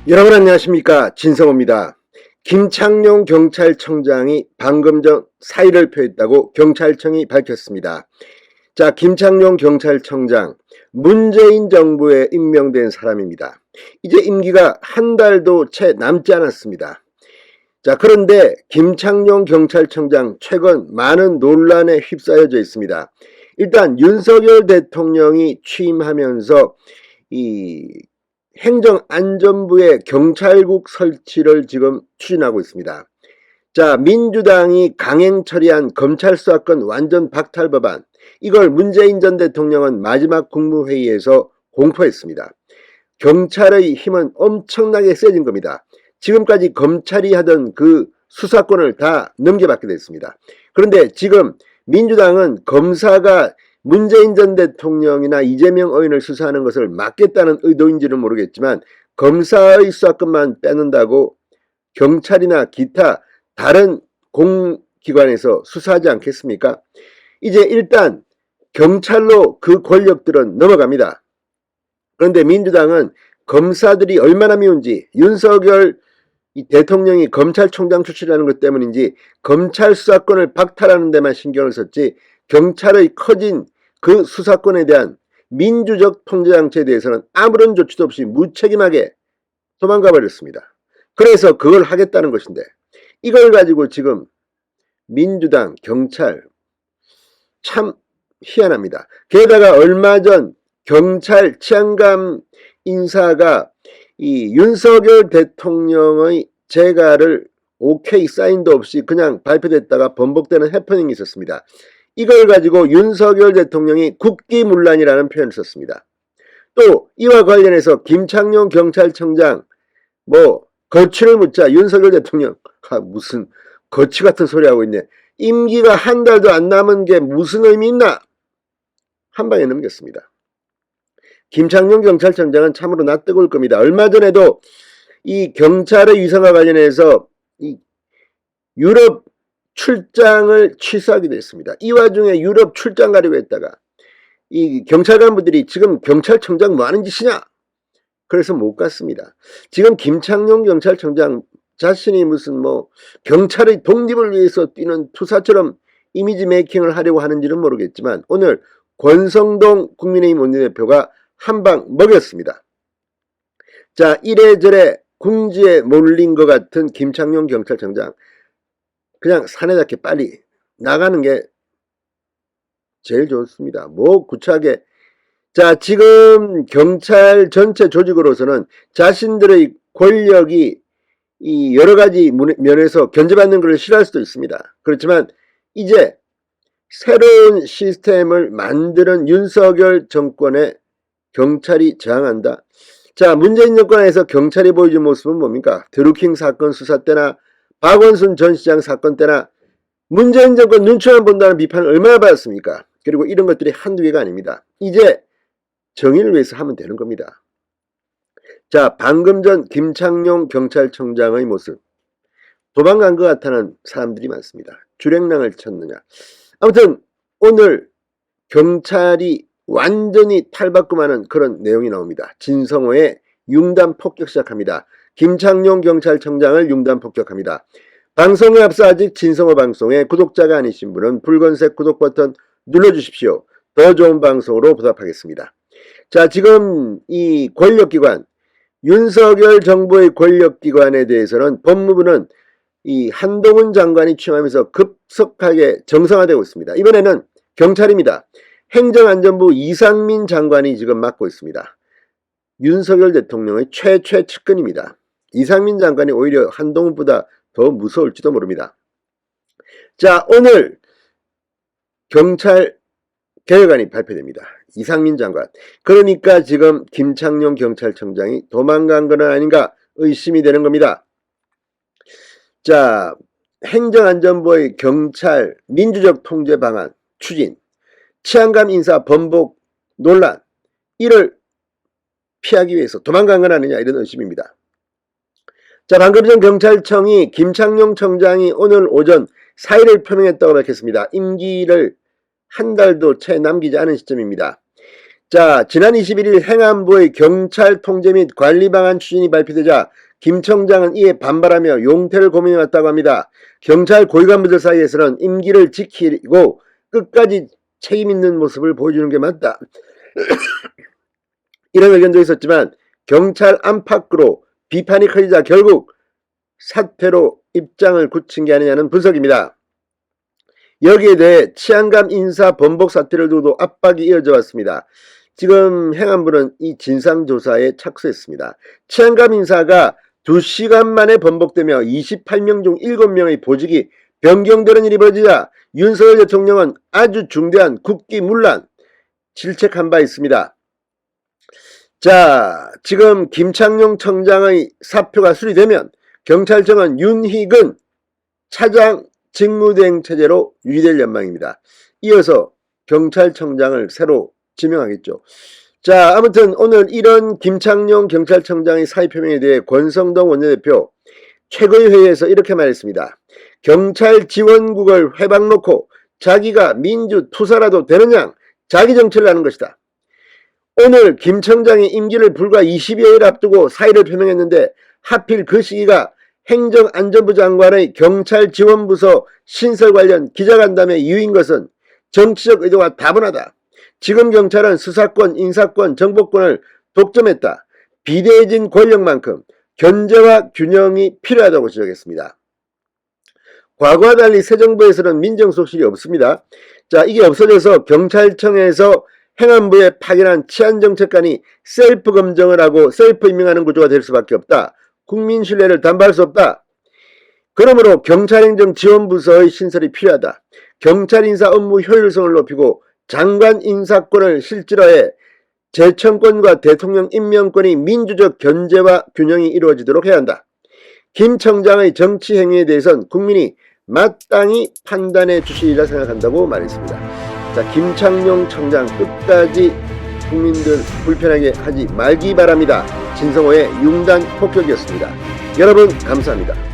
여러분 안녕하십니까, 진성호입니다. 김창룡 경찰청장이 방금 전 사의를 표했다고 경찰청이 밝혔습니다. 자, 김창룡 경찰청장, 문재인 정부에 임명된 사람입니다. 이제 임기가 한 달도 채 남지 않았습니다. 자, 그런데 김창룡 경찰청장 최근 많은 논란에 휩싸여져 있습니다. 일단 윤석열 대통령이 취임하면서 행정안전부의 경찰국 설치를 지금 추진하고 있습니다. 자, 민주당이 강행 처리한 검찰 수사권 완전 박탈 법안, 이걸 문재인 전 대통령은 마지막 국무회의에서 공포했습니다. 경찰의 힘은 엄청나게 세진 겁니다. 지금까지 검찰이 하던 그 수사권을 다 넘겨받게 됐습니다. 그런데 지금 민주당은 검사가 문재인 전 대통령이나 이재명 의원을 수사하는 것을 막겠다는 의도인지는 모르겠지만 검사의 수사권만 빼놓는다고 경찰이나 기타 다른 공기관에서 수사하지 않겠습니까? 이제 일단 경찰로 그 권력들은 넘어갑니다. 그런데 민주당은 검사들이 얼마나 미운지, 윤석열 대통령이 검찰총장 출신이라는 것 때문인지 검찰 수사권을 박탈하는 데만 신경을 썼지 경찰의 커진 그 수사권에 대한 민주적 통제장치에 대해서는 아무런 조치도 없이 무책임하게 도망가 버렸습니다. 그래서 그걸 하겠다는 것인데 이걸 가지고 지금 민주당, 경찰 참 희한합니다. 게다가 얼마 전 경찰 치안감 인사가 이 윤석열 대통령의 재가를 오케이 사인도 없이 그냥 발표됐다가 번복되는 해프닝이 있었습니다. 이걸 가지고 윤석열 대통령이 국기문란이라는 표현을 썼습니다. 또 이와 관련해서 김창룡 경찰청장 거취를 묻자 윤석열 대통령 무슨 거취 같은 소리 하고 있네. 임기가 한 달도 안 남은 게 무슨 의미 있나? 한 방에 넘겼습니다. 김창룡 경찰청장은 참으로 낯뜨거울 겁니다. 얼마 전에도 이 경찰의 위상과 관련해서 이 유럽 출장을 취소하기도 했습니다. 이 와중에 유럽 출장 가려고 했다가 이 경찰 간부들이 지금 경찰청장 뭐 하는 짓이냐? 그래서 못 갔습니다. 지금 김창룡 경찰청장 자신이 무슨 경찰의 독립을 위해서 뛰는 투사처럼 이미지 메이킹을 하려고 하는지는 모르겠지만 오늘 권성동 국민의힘 원내대표가 한 방 먹였습니다. 자, 이래저래 궁지에 몰린 것 같은 김창룡 경찰청장 그냥 사내답게 빨리 나가는 게 제일 좋습니다. 구차하게. 자, 지금 경찰 전체 조직으로서는 자신들의 권력이 이 여러 가지 면에서 견제받는 것을 싫어할 수도 있습니다. 그렇지만 이제 새로운 시스템을 만드는 윤석열 정권에 경찰이 저항한다. 자, 문재인 정권에서 경찰이 보여준 모습은 뭡니까? 드루킹 사건 수사 때나 박원순 전 시장 사건 때나 문재인 정권 눈치만 본다는 비판을 얼마나 받았습니까? 그리고 이런 것들이 한두 개가 아닙니다. 이제 정의를 위해서 하면 되는 겁니다. 자, 방금 전 김창룡 경찰청장의 모습, 도망간 것 같다는 사람들이 많습니다. 주랭랑을 쳤느냐. 아무튼 오늘 경찰이 완전히 탈바꿈하는 그런 내용이 나옵니다. 진성호의 융단 폭격 시작합니다. 김창룡 경찰청장을 융단 폭격합니다. 방송에 앞서 아직 진성호 방송에 구독자가 아니신 분은 붉은색 구독 버튼 눌러주십시오. 더 좋은 방송으로 보답하겠습니다. 자, 지금 이 권력기관, 윤석열 정부의 권력기관에 대해서는 법무부는 이 한동훈 장관이 취임하면서 급속하게 정상화되고 있습니다. 이번에는 경찰입니다. 행정안전부 이상민 장관이 지금 맡고 있습니다. 윤석열 대통령의 최최 측근입니다. 이상민 장관이 오히려 한동훈보다 더 무서울지도 모릅니다. 자, 오늘 경찰 개혁안이 발표됩니다. 이상민 장관. 그러니까 지금 김창룡 경찰청장이 도망간 건 아닌가 의심이 되는 겁니다. 자, 행정안전부의 경찰 민주적 통제 방안 추진, 치안감 인사 번복 논란, 이를 피하기 위해서 도망간 건 아니냐 이런 의심입니다. 자, 방금 전 경찰청이 김창룡 청장이 오늘 오전 사의를 표명했다고 밝혔습니다. 임기를 한 달도 채 남기지 않은 시점입니다. 자, 지난 21일 행안부의 경찰 통제 및 관리 방안 추진이 발표되자 김 청장은 이에 반발하며 용퇴를 고민해왔다고 합니다. 경찰 고위간부들 사이에서는 임기를 지키고 끝까지 책임 있는 모습을 보여주는 게 맞다. 이런 의견도 있었지만 경찰 안팎으로 비판이 커지자 결국 사퇴로 입장을 굳힌 게 아니냐는 분석입니다. 여기에 대해 치안감 인사 번복 사태를 두고도 압박이 이어져 왔습니다. 지금 행안부는 이 진상조사에 착수했습니다. 치안감 인사가 2시간 만에 번복되며 28명 중 7명의 보직이 변경되는 일이 벌어지자 윤석열 대통령은 아주 중대한 국기문란 질책한 바 있습니다. 자, 지금 김창룡 청장의 사표가 수리되면 경찰청은 윤희근 차장 직무대행 체제로 유지될 전망입니다. 이어서 경찰청장을 새로 지명하겠죠. 자, 아무튼 오늘 이런 김창룡 경찰청장의 사의 표명에 대해 권성동 원내대표 최고위회의에서 이렇게 말했습니다. 경찰 지원국을 회방 놓고 자기가 민주투사라도 되는 양 자기 정치를 하는 것이다. 오늘 김 청장이 임기를 불과 20여일 앞두고 사의를 표명했는데 하필 그 시기가 행정안전부 장관의 경찰지원부서 신설 관련 기자간담회 이유인 것은 정치적 의도가 다분하다. 지금 경찰은 수사권, 인사권, 정보권을 독점했다. 비대해진 권력만큼 견제와 균형이 필요하다고 지적했습니다. 과거와 달리 새 정부에서는 민정수석실이 없습니다. 자, 이게 없어져서 경찰청에서 행안부에 파견한 치안정책관이 셀프 검증을 하고 셀프 임명하는 구조가 될 수밖에 없다. 국민 신뢰를 담보할 수 없다. 그러므로 경찰행정지원부서의 신설이 필요하다. 경찰 인사 업무 효율성을 높이고 장관 인사권을 실질화해 재청권과 대통령 임명권이 민주적 견제와 균형이 이루어지도록 해야 한다. 김 청장의 정치 행위에 대해선 국민이 마땅히 판단해 주시리라 생각한다고 말했습니다. 자, 김창룡 청장 끝까지 국민들 불편하게 하지 말기 바랍니다. 진성호의 융단 폭격이었습니다. 여러분 감사합니다.